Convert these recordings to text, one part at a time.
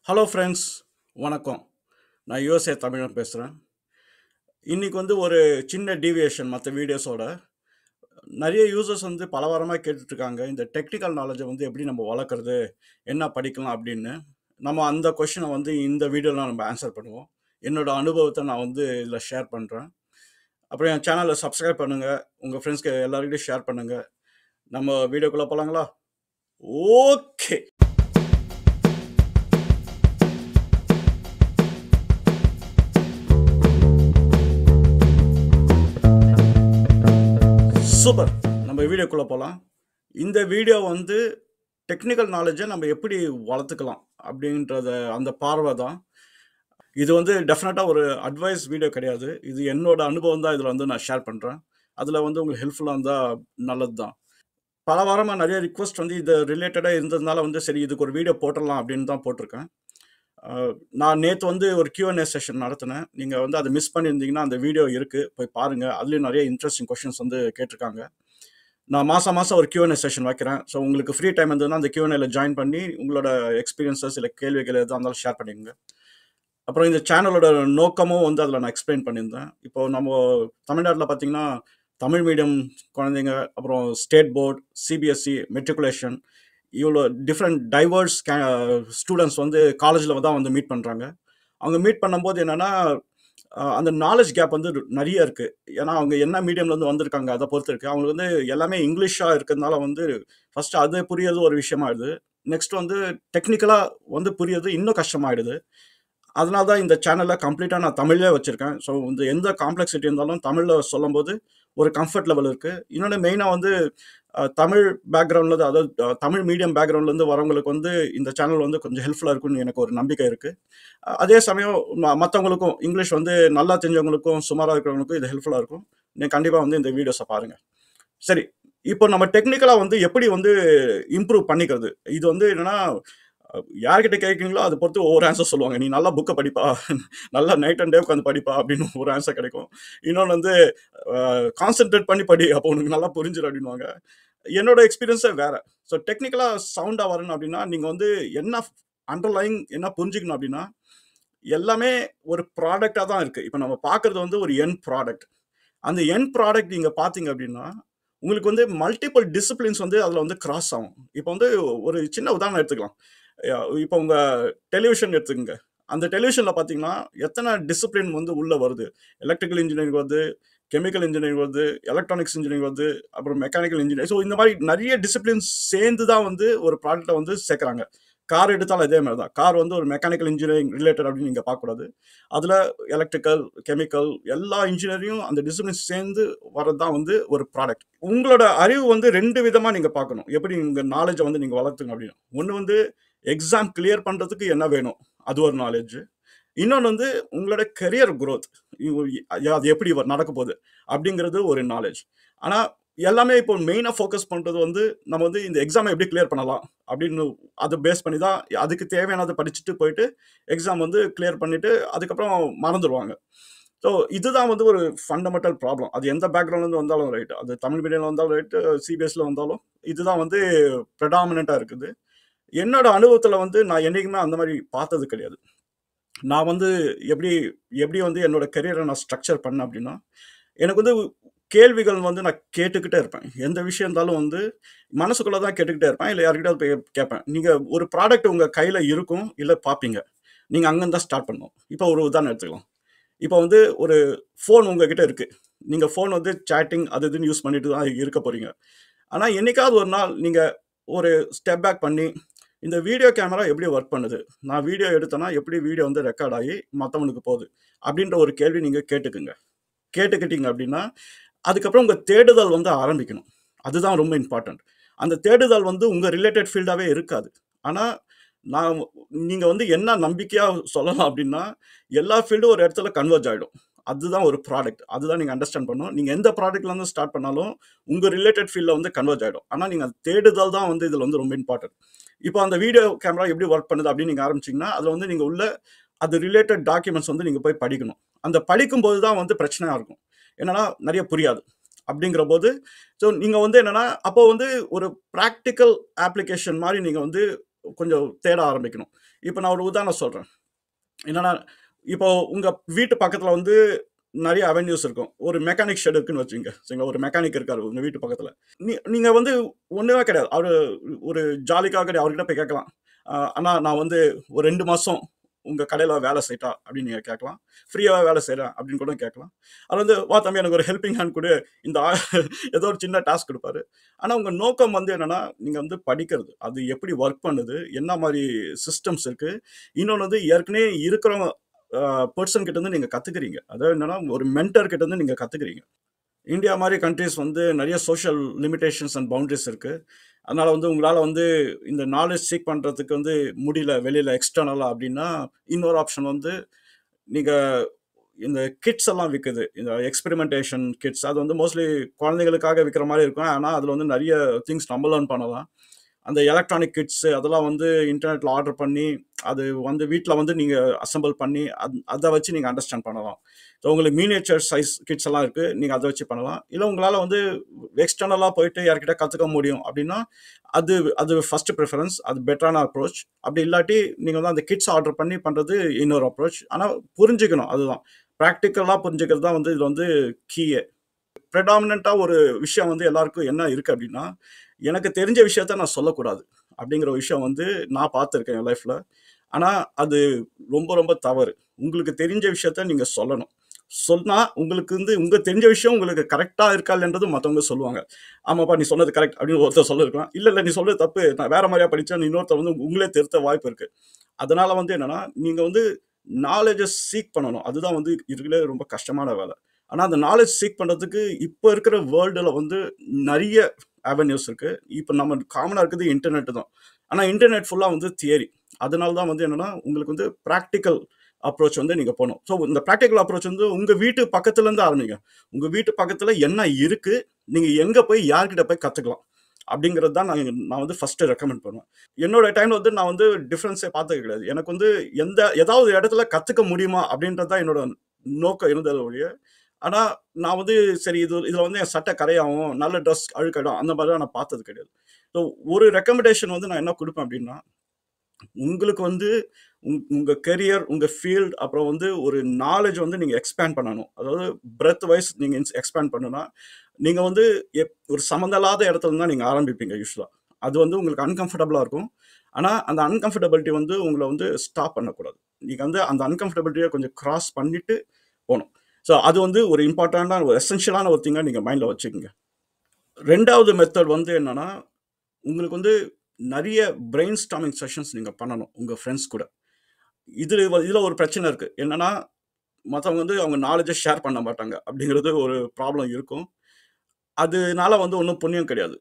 Hello friends, வணக்கம். நான் USA தமிழன் பேசுகிறேன். இன்னைக்கு ஒரு சின்ன டீவியேஷன் மற்ற வீடியோஸோட. நிறைய யூசர்ஸ் பல வாரமாக கேட்டுட்ருக்காங்க, இந்த டெக்னிக்கல் நாலேஜை எப்படி நம்ம வளர்க்குறது, என்ன படிக்கலாம் அப்படின்னு. நம்ம அந்த கொஷினை இந்த வீடியோவில் நம்ம ஆன்சர் பண்ணுவோம். என்னோட அனுபவத்தை நான் இதில் ஷேர் பண்ணுறேன். அப்புறம் என் சேனலை சப்ஸ்கிரைப் பண்ணுங்கள், உங்கள் ஃப்ரெண்ட்ஸ்க்கு எல்லாருக்கிட்டையும் ஷேர் பண்ணுங்கள். நம்ம வீடியோக்குள்ளே போகலாங்களா? ஓகே. சூப்பர். நம்ம வீடியோக்குள்ளே போகலாம். இந்த வீடியோ டெக்னிக்கல் நாலேஜை நம்ம எப்படி வளர்த்துக்கலாம் அப்படின்றத அந்த பார்வை தான். இது டெஃபினட்டாக ஒரு அட்வைஸ் வீடியோ கிடையாது. இது என்னோட அனுபவம் தான். இதில் நான் ஷேர் பண்ணுறேன். அதில் உங்களுக்கு ஹெல்ப்ஃபுல்லாக இருந்தால் நல்லது தான். பல வாரமாக நிறைய ரிக்வஸ்ட் இது ரிலேட்டடாக இருந்ததுனால சரி இதுக்கு ஒரு வீடியோ போட்டுடலாம் அப்படின்னு தான் போட்டிருக்கேன். நான் நேற்று ஒரு Q&A செஷன் நடத்தினேன். நீங்கள் அதை மிஸ் பண்ணியிருந்தீங்கன்னா அந்த வீடியோ இருக்குது, போய் பாருங்கள். அதுலேயும் நிறைய இன்ட்ரெஸ்டிங் கொஷின்ஸ் கேட்டிருக்காங்க. நான் மாதம் ஒரு Q&A செஷன் வைக்கிறேன். ஸோ உங்களுக்கு ஃப்ரீ டைம் இருந்ததுன்னா அந்த Q&Aல ஜாயின் பண்ணி உங்களோட எக்ஸ்பீரியன்ஸஸ் இல்லை கேள்விகள் எதாக இருந்தாலும் ஷேர் பண்ணிக்கோங்க. அப்புறம் இந்த சேனலோட நோக்கமும் அதில் நான் எக்ஸ்பிளைன் பண்ணியிருந்தேன். இப்போது நம்ம தமிழ்நாட்டில் பார்த்தீங்கன்னா தமிழ் மீடியம் குழந்தைங்க, அப்புறம் ஸ்டேட் போர்டு, சிபிஎஸ்சி, மெட்ரிகுலேஷன், இவ்வளோ டிஃப்ரெண்ட் டைவர்ஸ் ஸ்டூடெண்ட்ஸ் காலேஜில் தான் மீட் பண்ணுறாங்க. அவங்க மீட் பண்ணும்போது என்னென்னா அந்த நாலேஜ் கேப் நிறைய இருக்குது. ஏன்னா அவங்க என்ன மீடியம்லேருந்து வந்திருக்காங்க அதை பொறுத்து இருக்குது. அவங்களுக்கு எல்லாமே இங்கிலீஷாக இருக்கிறதுனால ஃபஸ்ட்டு அது புரியுறது ஒரு விஷயமாயிடுது. நெக்ஸ்ட் டெக்னிக்கலாக புரியுறது இன்னும் கஷ்டமாயிடுது. அதனால தான் இந்த சேனலை கம்ப்ளீட்டாக நான் தமிழ்லேயே வச்சுருக்கேன். ஸோ எந்த காம்ப்ளெக்சிட்டி இருந்தாலும் தமிழில் சொல்லும்போது ஒரு கம்ஃபர்ட் லெவல் இருக்குது. இன்னொன்று மெயினாக தமிழ் பேக்ரவுண்ட்லேருந்து, அதாவது தமிழ் மீடியம் பேக்ரவுண்ட்லேருந்து வரவங்களுக்கு இந்த சேனல் கொஞ்சம் ஹெல்ப்ஃபுல்லாக இருக்குன்னு எனக்கு ஒரு நம்பிக்கை இருக்குது. அதே சமயம் மற்றவங்களுக்கும் இங்கிலீஷ் நல்லா தெரிஞ்சவங்களுக்கும் சுமாராக இருக்கிறவங்களுக்கும் இது ஹெல்ப்ஃபுல்லாக இருக்கும். நீங்கள் கண்டிப்பாக இந்த வீடியோஸை பாருங்கள். சரி, இப்போ நம்ம டெக்னிக்கலாக எப்படி இம்ப்ரூவ் பண்ணிக்கிறது? இது என்னென்னா யார்கிட்ட கேட்குறீங்களோ அதை பொறுத்து ஒவ்வொரு ஆன்சர் சொல்லுவாங்க. நீ நல்லா புக்கை படிப்பா, நல்லா நைட் அண்ட் டே உட்காந்து படிப்பா அப்படின்னு ஒரு ஆன்சர் கிடைக்கும். இன்னொன்று கான்சென்ட்ரேட் பண்ணி படி, அப்போ உனக்கு நல்லா புரிஞ்சிடும் அப்படின்வாங்க. என்னோட எக்ஸ்பீரியன்ஸே வேறு. ஸோ டெக்னிக்கலாக சவுண்டாக வரணும் அப்படின்னா நீங்கள் என்ன அண்டர்லைங் என்ன புரிஞ்சுக்கணும் அப்படின்னா, எல்லாமே ஒரு ப்ராடக்டாக தான் இருக்குது. இப்போ நம்ம பார்க்குறது ஒரு எண்ட் ப்ராடக்ட். அந்த எண்ட் ப்ராடக்ட் நீங்கள் பார்த்தீங்க அப்படின்னா உங்களுக்கு மல்டிபிள் டிசிப்ளின்ஸ் அதில் கிராஸ் ஆகும். இப்போ ஒரு சின்ன உதாரணம் எடுத்துக்கலாம். இப்போ உங்கள் டெலிவிஷன் எடுத்துக்கங்க. அந்த டெலிவிஷனில் பார்த்தீங்கன்னா எத்தனை டிசிப்ளின் உள்ளே வருது. எலக்ட்ரிக்கல் இன்ஜினியரிங் வருது, கெமிக்கல் இன்ஜினியரிங் வருது, எலக்ட்ரானிக்ஸ் இன்ஜினியரிங் வருது, அப்புறம் மெக்கானிக்கல் இன்ஜினியரிங். ஸோ இந்த மாதிரி நிறைய டிசிப்ளின்ஸ் சேர்ந்து தான் ஒரு ப்ராடக்டை சேர்க்குறாங்க. கார் எடுத்தாலும் அதே மாதிரி தான். கார் ஒரு மெக்கானிக்கல் இன்ஜினியரிங் ரிலேட்டட் அப்படின்னு நீங்கள் பார்க்கக்கூடாது. அதில் எலக்ட்ரிக்கல், கெமிக்கல் எல்லா இன்ஜினியரிங்கும் அந்த டிசிப்ளின்ஸ் சேர்ந்து வர்றது தான் ஒரு ப்ராடக்ட். உங்களோட அறிவு ரெண்டு விதமாக நீங்கள் பார்க்கணும். எப்படி உங்கள் நாலேஜை நீங்கள் வளர்த்துங்க அப்படின்னு. ஒன்று எக்ஸாம் கிளியர் பண்ணுறதுக்கு என்ன வேணும், அது ஒரு நாலேஜ். இன்னொன்று உங்களோட கெரியர் க்ரோத், அது எப்படி நடக்க போகுது அப்படிங்கிறது ஒரு நாலேஜ். ஆனால் எல்லாமே இப்போ மெயினாக ஃபோக்கஸ் பண்ணுறது நம்ம இந்த எக்ஸாமை எப்படி கிளியர் பண்ணலாம் அப்படின்னு அதை பேஸ் பண்ணி தான் அதுக்கு தேவையானதை படிச்சுட்டு போயிட்டு எக்ஸாம் கிளியர் பண்ணிவிட்டு அதுக்கப்புறம் மறந்துடுவாங்க. ஸோ இதுதான் ஒரு ஃபண்டமெண்டல் ப்ராப்ளம். அது எந்த பேக்ரவுண்ட்லேருந்து வந்தாலும் ரைட்டு, அது தமிழ் மீடியமில் வந்தாலும் ரைட்டு, சிபிஎஸ்சியில் வந்தாலும் இதுதான் ப்ரெடாமினண்ட்டாக இருக்குது. என்னோட அனுபவத்தில் நான் என்றைக்குமே அந்த மாதிரி பார்த்தது கிடையாது. நான் எப்படி எப்படி என்னோட கெரியரை நான் ஸ்ட்ரக்சர் பண்ணேன் அப்படின்னா, எனக்கு கேள்விகள் நான் கேட்டுக்கிட்டே இருப்பேன். எந்த விஷயம் இருந்தாலும் மனசுக்குள்ளே தான் கேட்டுக்கிட்டே இருப்பேன். இல்லை யார்கிட்ட போய் கேட்பேன். நீங்கள் ஒரு ப்ராடக்ட் உங்கள் கையில் இருக்கும், இல்லை பார்ப்பீங்க. நீங்கள் அங்கேருந்து தான் ஸ்டார்ட் பண்ணணும். இப்போ ஒரு உதாரணம் எடுத்துக்கலாம். இப்போ ஒரு ஃபோன் உங்ககிட்ட இருக்குது. நீங்கள் ஃபோன் சேட்டிங் அது இதுன்னு யூஸ் பண்ணிட்டு தான் இருக்க போகிறீங்க. ஆனால் என்றைக்காவது ஒரு நாள் நீங்கள் ஒரு ஸ்டெப் பேக் பண்ணி, இந்த வீடியோ கேமரா எப்படி ஒர்க் பண்ணுது, நான் வீடியோ எடுத்தேன்னா எப்படி வீடியோ ரெக்கார்ட் ஆகி மற்றவனுக்கு போகுது அப்படின்ற ஒரு கேள்வி நீங்கள் கேட்டுக்கிட்டீங்க அப்படின்னா, அதுக்கப்புறம் உங்கள் தேடுதல் ஆரம்பிக்கணும். அதுதான் ரொம்ப இம்பார்ட்டண்ட். அந்த தேடுதல் உங்கள் ரிலேட்டட் ஃபீல்டாகவே இருக்காது. ஆனால் நான் நீங்கள் என்ன நம்பிக்கையாக சொல்லலாம் அப்படின்னா, எல்லா ஃபீல்டும் ஒரு இடத்துல கன்வர்ஜ் ஆகிடும். அதுதான் ஒரு ப்ராடக்ட். அதுதான் நீங்கள் அண்டர்ஸ்டாண்ட் பண்ணணும். நீங்கள் எந்த ப்ராடக்ட்லேருந்து ஸ்டார்ட் பண்ணாலும் உங்கள் ரிலேட்டட் ஃபீல்டில் கன்வர்ஜ் ஆகிடும். ஆனால் நீங்கள் தேடுதல் தான் இதில் ரொம்ப இம்பார்ட்டன்ட். இப்போ அந்த வீடியோ கேமரா எப்படி ஒர்க் பண்ணுது அப்படின்னு நீங்கள் ஆரம்பிச்சிங்கன்னா, அதில் நீங்கள் உள்ள அது ரிலேட்டட் டாக்குமெண்ட்ஸ் நீங்கள் போய் படிக்கணும். அந்த படிக்கும்போது தான் பிரச்சனையாக இருக்கும். என்னன்னா நிறைய புரியாது. அப்படிங்கிற போது ஸோ நீங்கள் என்னென்னா அப்போ ஒரு ப்ராக்டிக்கல் அப்ளிகேஷன் மாதிரி நீங்கள் கொஞ்சம் தேட ஆரம்பிக்கணும். இப்போ நான் ஒரு உதாரணம் சொல்றேன். என்னன்னா, இப்போ உங்க வீட்டு பக்கத்துல வந்து நெறைய அவென்யூஸ் இருக்கும். ஒரு மெக்கானிக் ஷெட் இருக்குன்னு வச்சுக்கங்க. சரிங்களா? ஒரு மெக்கானிக் இருக்காரு உங்க வீட்டு பக்கத்துல. நீங்க வந்து ஒண்ணுமே கிடையாது. ஒரு ஜாலிக்காக அவர்கிட்ட போய் கேட்கலாம். "அண்ணா நான் வந்து ஒரு 2 மாசம் உங்க கடையில வேலை செய்யட்டா?" அப்படின்னு நீங்க கேட்கலாம். "ஃப்ரீயாவே வேலை செய்றேன்" அப்படின்னு கூட கேட்கலாம். அவர் வந்து, "வா தம்பி எனக்கு ஒரு ஹெல்பிங் ஹேண்ட் குடு." இந்த ஏதோ ஒரு சின்ன டாஸ்க் குடுப்பாரு. ஆனா உங்க நோக்கம் வந்து என்னன்னா, நீங்க வந்து படிக்கிறது. அது எப்படி வொர்க் பண்ணுது? என்ன மாரி சிஸ்டம்ஸ் இருக்கு? இன்னொன்னு வந்து ஏற்கனவே இருக்கிறவங்க பெர்சன் கிட்ட இருந்து நீங்க கத்துக்கிறீங்க. அதாவது என்னன்னா, ஒரு மென்டார் கிட்ட இருந்து நீங்க கத்துக்கிறீங்க. இந்தியா மாரி கண்ட்ரீஸ் வந்து நெறைய சோசியல் லிமிட்டேஷன்ஸ் அண்ட் பவுண்டரீஸ் இருக்கு. அதனால வந்து உங்களால வந்து இந்த நாலேட்ஜ் சீக் பண்றதுக்கு வந்து முடியல, வெளியில எக்ஸ்டர்னலா அப்டின்னா, இன்னொரு ஆப்ஷன் வந்து நீங்க இந்த கிட்ஸ் எல்லாம் விக்குது. இந்த எக்ஸ்பெரிமென்டேஷன் கிட்ஸ் அது வந்து மோஸ்ட்லி குழந்தைகளுக்காக விக்கிற மாரி இருக்கும். ஆனா, அதுல வந்து நெறைய திங்ஸ் நம்ம லேர்ன் பண்ணலாம். அந்த எலக்ட்ரானிக் கிட்ஸ் அதெல்லாம் வந்து இன்டர்நெட்ல ஆர்டர் பண்ணி, அது வந்து வீட்ல வந்து நீங்க அசெம்பிள் பண்ணி, அத வச்சு நீங்க அண்டர்ஸ்டாண்ட் பண்ணலாம். ஸோ உங்களுக்கு மினியேச்சர் சைஸ் கிட்ஸ் எல்லாம் இருக்கு. நீங்க அத வச்சு பண்ணலாம். இல்ல உங்களால வந்து எக்ஸ்டர்னலா போயிட்டு யார்கிட்ட கத்துக்க முடியும் அப்டின்னா, அது அது ஃபர்ஸ்ட் பிரிஃபரன்ஸ். அது பெட்டரான அப்ரோச். அப்டி இல்லாட்டி நீங்க வந்து அந்த கிட்ஸ் ஆர்டர் பண்ணி பண்றது இன்னொரு அப்ரோச். ஆனா புரிஞ்சுக்கணும் அதுதான். பிராக்டிகலா புரிஞ்சுக்கிறது தான் வந்து இதுல வந்து கீயே. ப்ரெடாமினன்ட்டா ஒரு விஷயம் வந்து எல்லாருக்கும் என்ன இருக்கு அப்டின்னா, எனக்கு தெரிஞ்ச விஷயத்த நான் சொல்லக்கூடாது. அப்டிங்கிற விஷயம் வந்து நான் பார்த்துருக்கேன் என் லைஃப்ல. ஆனா, அது ரொம்ப ரொம்ப தவறு. உங்களுக்கு தெரிஞ்ச விஷயத்த நீங்க சொல்லணும். சொன்னா உங்களுக்கு வந்து உங்க தெரிஞ்ச விஷயம் உங்களுக்கு கரெக்ட்டா இருக்கா இல்லன்றது மத்தவங்க சொல்லுவாங்க. "ஆமாப்பா நீ சொன்னது கரெக்ட்" அப்டின்னு ஒருத்தர் சொல்லிருக்கலாம். "இல்ல, இல்ல நீ சொல்றது தப்பு. நான் வேற மாரியா படிச்சேன்னு" இன்னொருத்தர் வந்து உங்களே திருத்த வாய்ப்பு இருக்கு. அதனால வந்து என்னன்னா, நீங்க வந்து நாலேட்ஜ சீக் பண்ணணும். அதுதான் வந்து இருக்கிறதுலே ரொம்ப கஷ்டமான வேல. ஆனா, அந்த நாலேட்ஜ் சீக் பண்றதுக்கு இப்ப இருக்கிற வேர்ல்டுல வந்து நெறைய அவென்யூஸ் இருக்கு. இப்ப நம்ம காமனா இருக்கிறது இன்டர்நெட் தான். ஆனா, இன்டர்நெட் ஃபுல்லா வந்து தியரி. அதனால தான் வந்து என்னன்னா, உங்களுக்கு வந்து பிராக்டிகல் அப்ரோச் வந்து நீங்க போணும். ஸோ, இந்த பிராக்டிகல் அப்ரோச் வந்து உங்க வீட்டு பக்கத்துல இருந்து ஆரம்பிங்க. உங்க வீட்டு பக்கத்துல என்ன இருக்கு? நீங்க எங்க போய் யார்கிட்ட போய் கத்துக்கலாம்? அப்படிங்கிறது தான் நான் வந்து ஃபர்ஸ்ட் ரெக்கமெண்ட் பண்ணுவேன். என்னோட டைம்ல வந்து நான் வந்து டிஃபரன்ஸே பார்த்தது கிடையாது. எனக்கு வந்து ஏதாவது இடத்துல கத்துக்க முடியுமா? அப்படின்றது தான் என்னோட நோக்கம் இருந்தது ஒழிய, ஆனா நான் வந்து சரி இதுல வந்து என் சட்டை கரையாகும், நல்ல ட்ரெஸ் அழுக்காயிடும் அந்த மாதிரிலாம் நான் பார்த்தது கிடையாது. ஸோ ஒரு ரெக்கமெண்டேஷன் வந்து நான் என்ன குடுப்பேன் அப்படின்னா, உங்களுக்கு வந்து உங்க கரியர், உங்க ஃபீல்ட் அப்புறம் வந்து ஒரு நாலேட்ஜ் வந்து நீங்க எக்ஸ்பேண்ட் பண்ணணும். அதாவது பிரெத் வைஸ் நீங்க எக்ஸ்பேண்ட் பண்ணணும்னா, நீங்க வந்து ஒரு சம்மந்தம் இல்லாத இடத்துல இருந்து தான் நீங்க ஆரம்பிப்பீங்க யூசுவலா. அது வந்து உங்களுக்கு அன்கம்ஃபர்டபுளா இருக்கும். ஆனா, அந்த அன்கம்ஃபர்டபிலிட்டி வந்து உங்கள வந்து ஸ்டாப் பண்ணக்கூடாது. நீங்க வந்து அந்த அன்கம்ஃபர்டபிலிட்டிய கொஞ்சம் கிராஸ் பண்ணிட்டு போணும். ஸோ அது வந்து ஒரு இம்பார்ட்டன்ட்டான ஒரு எசென்ஷியலான ஒரு திங்கா நீங்க மைண்ட்ல வச்சுக்கங்க. 2வது மெத்தட் வந்து என்னன்னா, உங்களுக்கு வந்து நெறைய பிரெயின் ஸ்டார்மிங் செஷன்ஸ் நீங்க பண்ணணும், உங்க ஃபிரெண்ட்ஸ் கூட. இதுல ஒரு பிரச்சனை இருக்கு. என்னன்னா, மத்தவங்க வந்து அவங்க நாலேட்ஜ ஷேர் பண்ண மாட்டாங்க. அப்படிங்கிறது ஒரு ப்ராப்ளம் இருக்கும். அதனால வந்து ஒண்ணும் புண்ணியம் கிடையாது.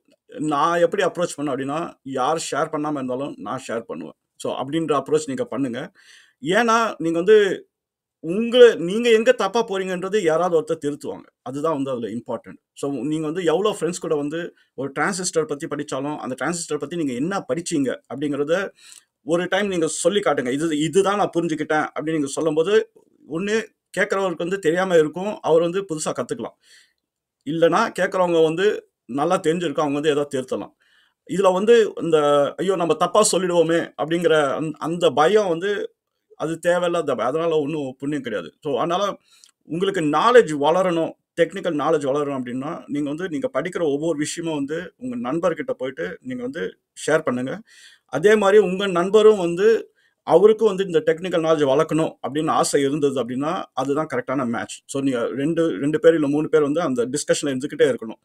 நான் எப்படி அப்ரோச் பண்ணேன் அப்படின்னா, யார் ஷேர் பண்ணாம இருந்தாலும் நான் ஷேர் பண்ணுவேன். ஸோ அப்படின்ற அப்ரோச் நீங்க பண்ணுங்க. ஏன்னா, நீங்க வந்து நீங்க எங்க தப்பா போறீங்கன்றது யாராவது ஒருத்தர் திருத்துவாங்க. அதுதான் வந்து அதுல இம்பார்ட்டன்ட். ஸோ நீங்க வந்து எவ்வளோ ஃபிரெண்ட்ஸ் கூட வந்து ஒரு டிரான்சிஸ்டர் பத்தி படிச்சாலும், அந்த டிரான்சிஸ்டர் பத்தி நீங்க என்ன படிச்சீங்க அப்படிங்கிறத ஒரு டைம் நீங்க சொல்லி காட்டுங்க. இதுதான் நான் புரிஞ்சுக்கிட்டேன் அப்படின்னு நீங்க சொல்லும்போது, ஒண்ணு கேட்கிறவருக்கு வந்து தெரியாம இருக்கும். அவர் வந்து புதுசா கத்துக்கலாம். இல்லன்னா கேட்கிறவங்க வந்து நல்லா தெரிஞ்சிருக்கும். அவங்க வந்து ஏதாவது திருத்தலாம். இதுல வந்து இந்த ஐயோ! நம்ம தப்பா சொல்லிடுவோமே அப்படிங்கிற அந்த பயம் வந்து அது தேவையில்லாத பயம். அதனால ஒண்ணும் புண்ணியம் கிடையாது. ஸோ அதனால உங்களுக்கு நாலேட்ஜ் வளரணும். டெக்னிக்கல் நாலேட்ஜ் வளரணும் அப்படின்னா, நீங்க படிக்கிற ஒவ்வொரு விஷயமும் வந்து உங்க நண்பர்கிட்ட போயிட்டு நீங்க வந்து ஷேர் பண்ணுங்க. அதே மாரி உங்க நண்பரும் வந்து அவருக்கும் வந்து இந்த டெக்னிக்கல் நாலேட்ஜ் வளர்க்கணும் அப்படின்னு ஆசை இருந்தது அப்படின்னா, அதுதான் கரெக்ட்டான மேட்ச். ஸோ நீங்க 2 பேர் இல்ல 3 பேர் வந்து அந்த டிஸ்கஷன்ல இருந்துகிட்டே இருக்கணும்.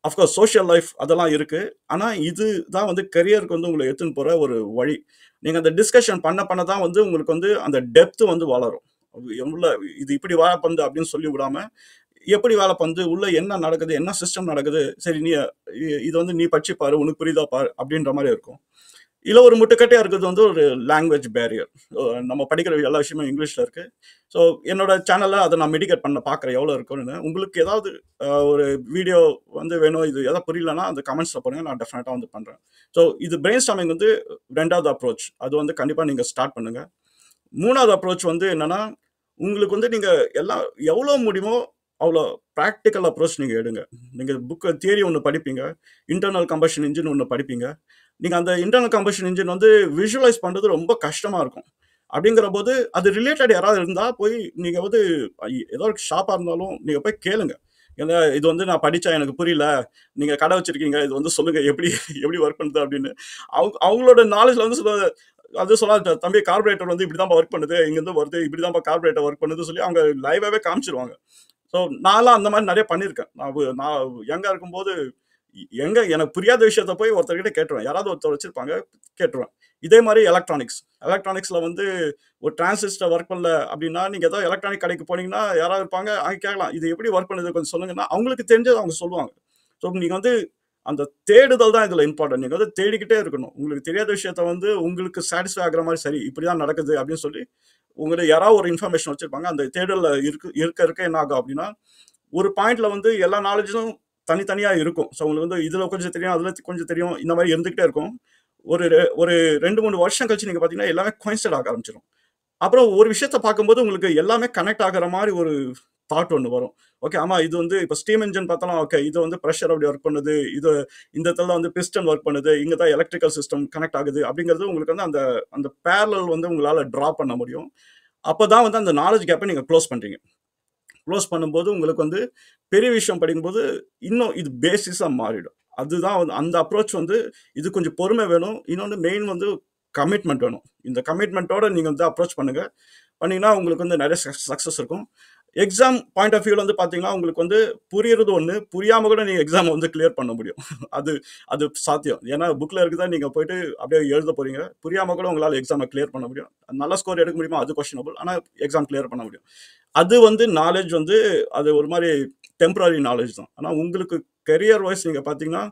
அஃப்கோர்ஸ் சோசியல் லைஃப் அதெல்லாம் இருக்கு. ஆனா இது தான் வந்து கரியருக்கு வந்து உங்கள எடுத்துன்னு போற ஒரு வழி. நீங்க அந்த டிஸ்கஷன் பண்ண பண்ண தான் வந்து உங்களுக்கு வந்து அந்த டெப்த் வந்து வளரும். உள்ள இது இப்படி வேலை பண்ணுது அப்படின்னு சொல்லி விடாம, எப்படி வேலை பண்ணுது? உள்ள என்ன நடக்குது? என்ன சிஸ்டம் நடக்குது? சரி இது வந்து நீ படிச்சு பாரு. உனக்கு புரியுதா பாரு. அப்படின்ற மாரி இருக்கும். இல்ல ஒரு முட்டுக்கட்டையா இருக்கிறது வந்து ஒரு லாங்குவேஜ் பேரியர். நம்ம படிக்கிற எல்லா விஷயமும் இங்கிலீஷ்ல இருக்கு. ஸோ என்னோட சேனல்ல அத நான் மிடிகேட் பண்ண பார்க்குறேன் எவ்வளோ இருக்குன்னு. உங்களுக்கு ஏதாவது ஒரு வீடியோ வந்து வேணும், இது எதாவது புரியலன்னா அந்த கமெண்ட்ஸ்ல போடுங்க. நான் டெஃபினட்டா வந்து பண்றேன். ஸோ இது பிரெயின் ஸ்டார்மிங் வந்து 2வது அப்ரோச். அது வந்து கண்டிப்பா நீங்க ஸ்டார்ட் பண்ணுங்க. 3வது அப்ரோச் வந்து என்னன்னா, உங்களுக்கு வந்து நீங்க எல்லாம் எவ்வளோ முடியுமோ அவ்வளோ ப்ராக்டிக்கல் அப்ரோச் நீங்கள் எடுங்க. நீங்கள் புக்கு தியரி ஒன்று படிப்பீங்க, இன்டர்னல் கம்பஷன் இன்ஜின் ஒன்று படிப்பீங்க. நீங்கள் அந்த இன்டர்னல் கம்பஷன் இன்ஜின் வந்து விஷுவலைஸ் பண்ணுறது ரொம்ப கஷ்டமாக இருக்கும். அப்படிங்கிற போது அது ரிலேட்டட் யாராவது இருந்தால் போய் நீங்கள் வந்து ஏதோ ஒரு ஷாப்பாக இருந்தாலும் நீங்கள் போய் கேளுங்க. ஏன்னா இது வந்து நான் படித்தா எனக்கு புரியல, நீங்கள் கடை வச்சுருக்கீங்க, இது வந்து சொல்லுங்கள் எப்படி எப்படி ஒர்க் பண்ணுது அப்படின்னு. அவங்களோட நாலேஜில் வந்து சொல்ல அது சொல்லாது, தம்பி கார்பரேட்டர் வந்து இப்படி தான் ஒர்க் பண்ணுது, இங்கேருந்து வருது, இப்படி தான் கார்பரேட்டர் ஒர்க் பண்ணுது சொல்லி அவங்க லைவாகவே காமிச்சிருவாங்க. ஸோ நான்லாம் அந்த மாதிரி நிறைய பண்ணியிருக்கேன். நான் யங்கா இருக்கும்போது எங்க எனக்கு புரியாத விஷயத்த போய் ஒருத்தர்கிட்ட கேட்டுருவேன். யாராவது ஒருத்தர் வச்சிருப்பாங்க, கேட்டுருவேன். இதே மாதிரி எலக்ட்ரானிக்ஸ்ல வந்து ஒரு டிரான்சிஸ்டர் ஒர்க் பண்ணல அப்படின்னா, நீங்க ஏதோ எலக்ட்ரானிக் கடைக்கு போனீங்கன்னா யாராவது இருப்பாங்க, அங்க கேட்கலாம், இது எப்படி ஒர்க் பண்ணுது கொஞ்சம் சொல்லுங்கன்னா, அவங்களுக்கு தெரிஞ்சதை அவங்க சொல்லுவாங்க. ஸோ நீங்க வந்து அந்த தேடுதல் தான் இதுல இம்பார்ட்டன்ட். நீங்க வந்து தேடிக்கிட்டே இருக்கணும். உங்களுக்கு தெரியாத விஷயத்த வந்து உங்களுக்கு சாட்டிஸ்ஃபை ஆகுற மாதிரி, சரி இப்படிதான் நடக்குது அப்படின்னு சொல்லி உங்களுக்கு யாராவது ஒரு இன்ஃபர்மேஷன் வச்சிருப்பாங்க. அந்த தேடல்ல இருக்க என்ன ஆகும் அப்படின்னா, ஒரு பாயிண்ட்ல வந்து எல்லா நாலேஜும் தனித்தனியா இருக்கும். ஸோ உங்களுக்கு வந்து இதுல கொஞ்சம் தெரியும், அதுல கொஞ்சம் தெரியும், இந்த மாதிரி இருந்துகிட்டே இருக்கும். ஒரு 2-3 வருஷம் கழிச்சு நீங்க பாத்தீங்கன்னா எல்லாமே கோயின்சைட் ஆக ஆரம்பிச்சிடும். அப்புறம் ஒரு விஷயத்த பார்க்கும்போது உங்களுக்கு எல்லாமே கனெக்ட் ஆகுற மாதிரி ஒரு தாட் ஒன்று வரும். ஓகே, ஆமா இது வந்து இப்போ ஸ்டீம் இன்ஜின் பார்த்தாலும் ஓகே, இது வந்து ப்ரெஷர் அப்படி ஒர்க் பண்ணுது, இது இந்த இடத்துல வந்து பிஸ்டன் ஒர்க் பண்ணுது, இங்கே தான் எலக்ட்ரிக்கல் சிஸ்டம் கனெக்ட் ஆகுது அப்படிங்கிறது உங்களுக்கு வந்து அந்த அந்த பேரலல் வந்து உங்களால் ட்ரா பண்ண முடியும். அப்போ தான் வந்து அந்த நாலேஜ் கேப்பை நீங்கள் க்ளோஸ் பண்ணுறீங்க. க்ளோஸ் பண்ணும்போது உங்களுக்கு வந்து பெரிய விஷயம் படிக்கும்போது இன்னும் இது பேசிஸாக மாறிடும். அதுதான் வந்து அந்த அப்ரோச் வந்து இது கொஞ்சம் பொறுமை வேணும். இன்னொன்று மெயின் வந்து கமிட்மெண்ட் வேணும். இந்த கமிட்மெண்ட்டோட நீங்கள் வந்து அப்ரோச் பண்ணுங்கள். பண்ணிங்கன்னா உங்களுக்கு வந்து நிறைய சக்ஸஸ் இருக்கும். எக்ஸாம் பாயிண்ட் ஆஃப் வியூவில் வந்து பார்த்தீங்கன்னா உங்களுக்கு வந்து புரியுறது ஒன்று, புரியாமல் கூட நீங்கள் எக்ஸாம் வந்து கிளியர் பண்ண முடியும். அது அது சாத்தியம். ஏன்னா புக்கில் இருக்குதா நீங்கள் போயிட்டு அப்படியே எழுத போகிறீங்க. புரியாமல் கூட உங்களால் எக்ஸாமை கிளியர் பண்ண முடியும். நல்ல ஸ்கோர் எடுக்க முடியுமா அது கொஸ்டினபிள், ஆனால் எக்ஸாம் கிளியர் பண்ண முடியும். அது வந்து நாலேஜ் வந்து அது ஒரு மாதிரி டெம்பரரி நாலேஜ் தான். ஆனால் உங்களுக்கு கெரியர் வைஸ் நீங்கள் பார்த்தீங்கன்னா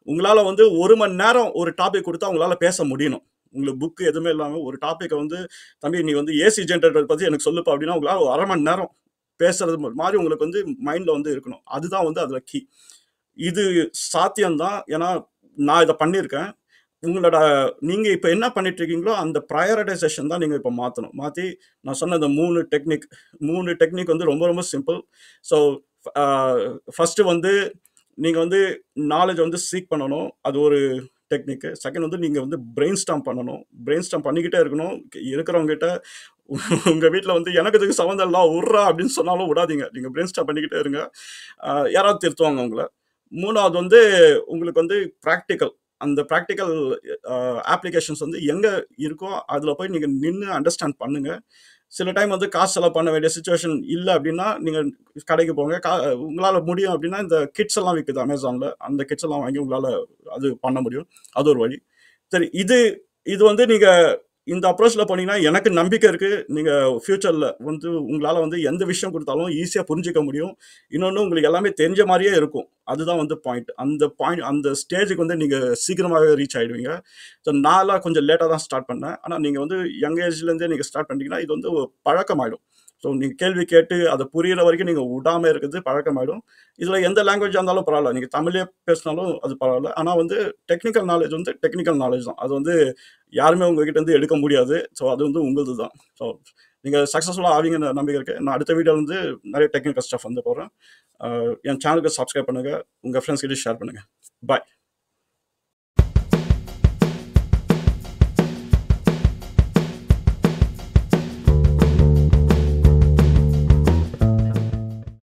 உங்களால் வந்து 1 மணி நேரம் ஒரு டாபிக் கொடுத்தா உங்களால் பேச முடியணும். உங்களுக்கு புக்கு எதுவுமே இல்லாமல் ஒரு டாப்பிக்கை வந்து, தம்பி நீ வந்து ஏசி ஜென்ரேட்டர் பற்றி எனக்கு சொல்லுப்பா அப்படின்னா உங்களால் ஒரு 1/2 மணி நேரம் பேசுறது மாதிரி உங்களுக்கு வந்து மைண்டில் வந்து இருக்கணும். அதுதான் வந்து அதில் கீ. இது சாத்தியம்தான். ஏன்னா நான் இதை பண்ணியிருக்கேன். உங்களோட நீங்கள் இப்போ என்ன பண்ணிட்டு இருக்கீங்களோ அந்த ப்ரையாரிட்டைசேஷன் தான் நீங்கள் இப்போ மாற்றி நான் சொன்ன இந்த 3 டெக்னிக் வந்து ரொம்ப ரொம்ப சிம்பிள். ஸோ ஃபஸ்ட்டு வந்து நீங்கள் வந்து நாலேஜ் வந்து சீக் பண்ணணும், அது ஒரு டெக்னிக்கு. செகண்ட் வந்து நீங்கள் வந்து பிரெயின் ஸ்டாம் பண்ணணும். பிரெயின் ஸ்டாம் பண்ணிக்கிட்டே இருக்கணும். இருக்கிறவங்ககிட்ட உங்கள் வீட்டில் வந்து எனக்கு இதுக்கு சம்மந்தம் இல்லை விட்றா அப்படின்னு சொன்னாலும் விடாதீங்க. நீங்கள் பிரெயின் ஸ்டாம் பண்ணிக்கிட்டே இருங்க. யாராவது திருத்துவாங்க உங்களை. 3வது வந்து உங்களுக்கு வந்து ப்ராக்டிக்கல். அந்த ப்ராக்டிக்கல் அப்ளிகேஷன்ஸ் வந்து எங்கே இருக்கோ அதில் போய் நீங்கள் நின்று அண்டர்ஸ்டாண்ட் பண்ணுங்கள். சில டைம் வந்து காசு செலவு பண்ண வேண்டிய சுச்சுவேஷன் இல்லை அப்படின்னா நீங்கள் கடைக்கு போங்க. உங்களால் முடியும் அப்படின்னா இந்த கிட்ஸ் எல்லாம் விற்குது அமேசானில், அந்த கிட்ஸ் எல்லாம் வாங்கி உங்களால் அது பண்ண முடியும். அது ஒரு வழி. சரி, இது வந்து நீங்கள் இந்த அப்ரோச்சில் போனீங்கன்னா எனக்கு நம்பிக்கை இருக்குது, நீங்கள் ஃப்யூச்சரில் வந்து உங்களால் வந்து எந்த விஷயம் கொடுத்தாலும் ஈஸியாக புரிஞ்சிக்க முடியும். இன்னொன்று உங்களுக்கு எல்லாமே தெரிஞ்ச மாதிரியே இருக்கும். அதுதான் வந்து பாயிண்ட். அந்த ஸ்டேஜுக்கு வந்து நீங்கள் சீக்கிரமாகவே ரீச் ஆகிடுவீங்க. ஸோ நான்லாம் கொஞ்சம் லேட்டாக தான் ஸ்டார்ட் பண்ணேன். ஆனால் நீங்கள் வந்து யங் ஏஜ்லேருந்தே நீங்கள் ஸ்டார்ட் பண்ணிட்டீங்கன்னா இது வந்து பழக்கமாயிடும். ஸோ நீங்கள் கேள்வி கேட்டு அதை புரிகிற வரைக்கும் நீங்கள் விடாமல் இருக்கிறது பழக்கமாயிடும். இதில் எந்த லாங்குவேஜாக இருந்தாலும் பரவாயில்ல, நீங்கள் தமிழே பேசினாலும் அது பரவாயில்ல. ஆனால் வந்து டெக்னிக்கல் நாலேஜ் வந்து டெக்னிக்கல் நாலேஜ் தான். அது வந்து யாருமே உங்ககிட்ட இருந்து எடுக்க முடியாது. ஸோ அது வந்து உங்களது தான். ஸோ நீங்கள் சக்ஸஸ்ஃபுல்லாக ஆவீங்கன்னு நம்பிக்கை இருக்குது. நான் அடுத்த வீடியோவில் வந்து நிறைய டெக்னிக்கல் ஸ்டஃப் வந்து போகிறேன். என் சேனலுக்கு சப்ஸ்கிரைப் பண்ணுங்கள், உங்கள் ஃப்ரெண்ட்ஸ் கிட்ட ஷேர் பண்ணுங்கள். பாய்.